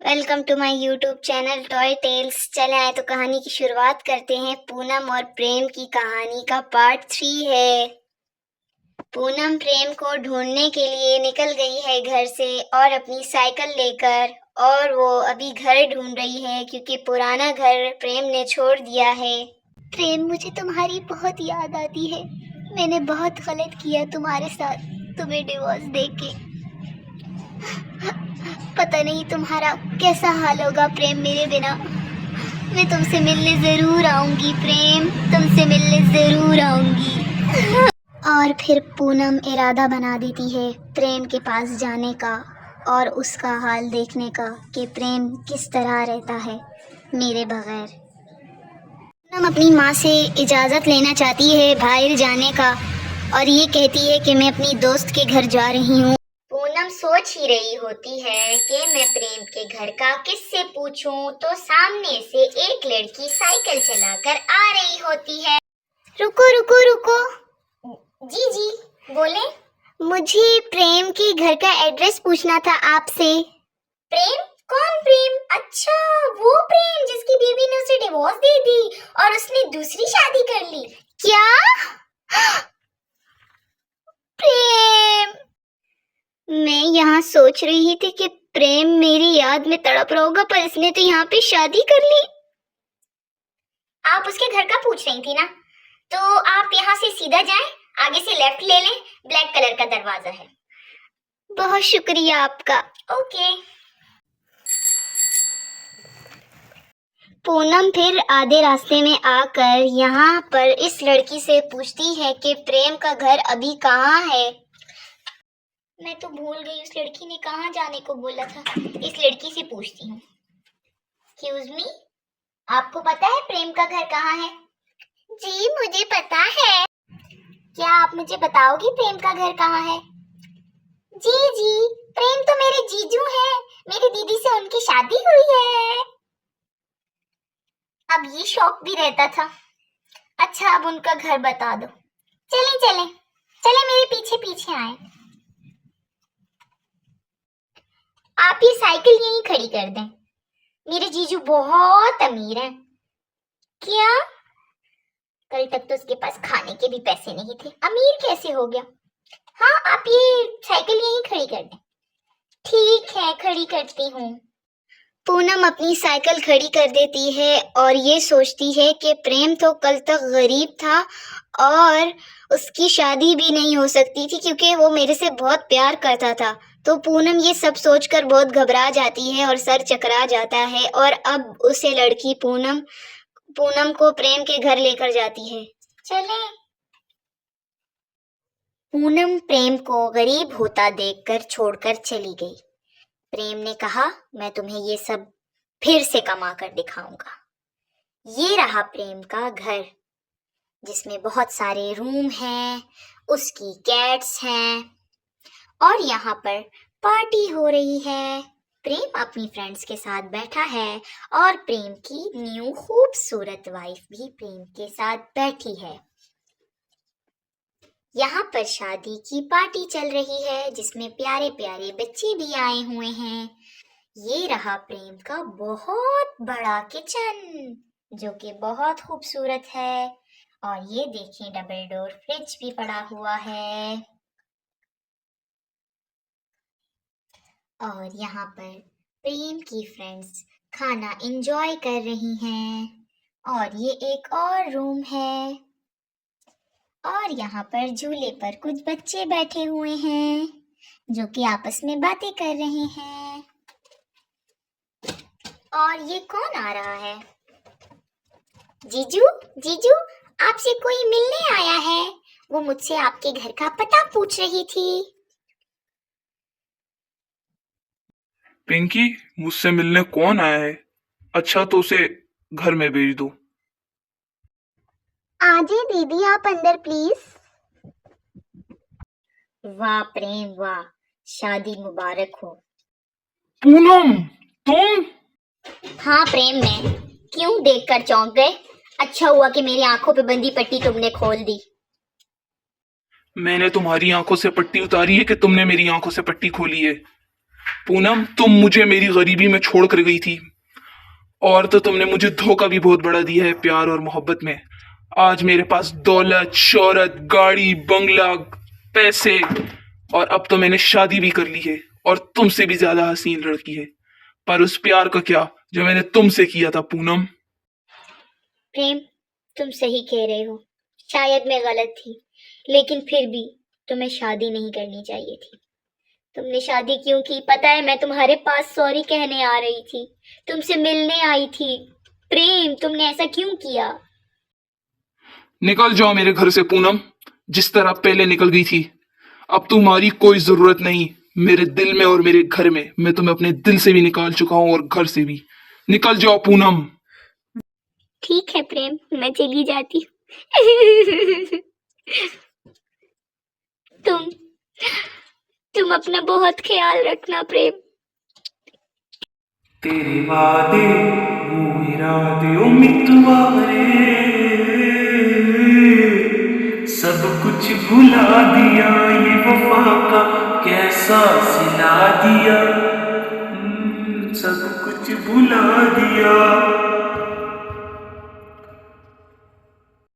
Welcome to my YouTube channel toy tales. चले आए तो कहानी की शुरुआत करते हैं। पूनम और प्रेम की कहानी का पार्ट 3 है। पूनम प्रेम को ढूंढने के लिए निकल गई है घर से और अपनी साइकिल लेकर, और वो अभी घर ढूंढ रही है क्योंकि पुराना घर प्रेम ने छोड़ दिया है। प्रेम, मुझे तुम्हारी बहुत याद आती है। मैंने बहुत गलत किया तुम्हारे साथ, तुम्हें डिवोर्स देके। पता नहीं तुम्हारा कैसा हाल होगा प्रेम मेरे बिना। मैं तुमसे मिलने जरूर आऊंगी प्रेम, तुमसे मिलने जरूर आऊंगी। और फिर पूनम इरादा बना देती है प्रेम के पास जाने का और उसका हाल देखने का कि प्रेम किस तरह रहता है मेरे बगैर। पूनम अपनी माँ से इजाज़त लेना चाहती है बाहर जाने का और ये कहती है कि मैं अपनी दोस्त के घर जा रही हूँ। पूनम सोच ही रही होती है कि मैं प्रेम के घर का किससे पूछूं, तो सामने से एक लड़की साइकिल चलाकर आ रही होती है। रुको रुको रुको। जी जी बोले। मुझे प्रेम के घर का एड्रेस पूछना था आपसे। प्रेम? कौन प्रेम? अच्छा, वो प्रेम जिसकी बीवी ने उसे डिवोर्स दे दी और उसने दूसरी शादी कर ली। क्या? प्रेम, मैं यहाँ सोच रही थी कि प्रेम मेरी याद में तड़प रहा होगा, पर इसने तो यहाँ पे शादी कर ली। आप उसके घर का पूछ रही थी ना, तो आप यहाँ से सीधा जाएं, आगे से लेफ्ट ले लें, ब्लैक कलर का दरवाजा है। बहुत शुक्रिया आपका। ओके। पूनम फिर आधे रास्ते में आकर यहाँ पर इस लड़की से पूछती है कि प्रेम का घर अभी कहाँ है। मैं तो भूल गई, उस लड़की ने कहाँ जाने को बोला था। इस लड़की से पूछती हूँ। एक्सक्यूज मी, आपको पता है प्रेम का घर कहाँ है? जी मुझे पता है। क्या आप मुझे बताओगी प्रेम का घर कहाँ है? जी जी, प्रेम तो मेरे जीजू हैं, मेरी दीदी से उनकी शादी हुई है। अब ये शौक भी रहता था। अच्छा, अब उनका घर बता दो। चले चले चले, मेरे पीछे पीछे आए। आप ये साइकिल यहीं खड़ी कर दें, मेरे जीजू बहुत अमीर हैं। क्या? कल तक तो उसके पास खाने के भी पैसे नहीं थे, अमीर कैसे हो गया? हाँ, आप ये साइकिल यहीं खड़ी कर दें। ठीक है, खड़ी करती हूँ। पूनम अपनी साइकिल खड़ी कर देती है और ये सोचती है कि प्रेम तो कल तक गरीब था और उसकी शादी भी नहीं हो सकती थी क्योंकि वो मेरे से बहुत प्यार करता था। तो पूनम ये सब सोचकर बहुत घबरा जाती है और सर चकरा जाता है, और अब उसे लड़की पूनम को प्रेम के घर लेकर जाती है। चले। पूनम प्रेम को गरीब होता देखकर छोड़कर चली गई। प्रेम ने कहा, मैं तुम्हें ये सब फिर से कमा कर दिखाऊंगा। ये रहा प्रेम का घर, जिसमें बहुत सारे रूम हैं, उसकी कैट्स हैं और यहाँ पर पार्टी हो रही है। प्रेम अपनी फ्रेंड्स के साथ बैठा है और प्रेम की न्यू खूबसूरत वाइफ भी प्रेम के साथ बैठी है। यहाँ पर शादी की पार्टी चल रही है जिसमें प्यारे प्यारे बच्चे भी आए हुए हैं। ये रहा प्रेम का बहुत बड़ा किचन जो कि बहुत खूबसूरत है, और ये देखिए डबल डोर फ्रिज भी पड़ा हुआ है। और यहाँ पर प्रेम की फ्रेंड्स खाना एंजॉय कर रही हैं। और ये एक और रूम है, और यहाँ पर झूले पर कुछ बच्चे बैठे हुए हैं जो कि आपस में बातें कर रहे हैं। और ये कौन आ रहा है? जीजू, जीजू, आपसे कोई मिलने आया है। वो मुझसे आपके घर का पता पूछ रही थी। पिंकी, मुझसे मिलने कौन आया है? अच्छा, तो उसे घर में भेज दो। आजी दीदी, आप अंदर प्लीज। वाह प्रेम वाह, शादी मुबारक हो। पूनम, तुम? हाँ प्रेम, मैं। क्यों, देखकर चौंक गए? अच्छा हुआ कि मेरी आंखों पे बंधी पट्टी तुमने खोल दी। मैंने तुम्हारी आंखों से पट्टी उतारी है कि तुमने मेरी आंखों से पट्टी खोली है? पूनम, तुम मुझे मेरी गरीबी में छोड़ कर गई थी, और तो तुमने मुझे धोखा भी बहुत बड़ा दिया है प्यार और मोहब्बत में। आज मेरे पास दौलत, शोहरत, गाड़ी, बंगला, पैसे, और अब तो मैंने शादी भी कर ली है, और तुमसे भी ज्यादा हसीन लड़की है। पर उस प्यार का क्या जो मैंने तुमसे किया था पूनम। प्रेम, तुम सही कह रहे हो, शायद मैं गलत थी, लेकिन फिर भी तुम्हें शादी नहीं करनी चाहिए थी। तुमने शादी क्यों की पता है? मैं तुम्हारे पास सॉरी कहने आ रही थी, तुमसे मिलने आई थी। प्रेम, तुमने ऐसा क्यों किया? निकल जाओ मेरे घर से पूनम, जिस तरह पहले निकल गई थी। अब तुम्हारी कोई जरूरत नहीं मेरे दिल में और मेरे घर में। मैं तुम्हें अपने दिल से भी निकाल चुका हूं और घर से भी। निकल जाओ पूनम। ठीक है प्रेम, मैं चली जाती हूँ। तुम अपना बहुत ख्याल रखना प्रेम। तेरे वादे वो इरादे ओ मितवा रे, सब कुछ भुला दिया, ये वफा का कैसा सिला दिया। सब कुछ भुला दिया।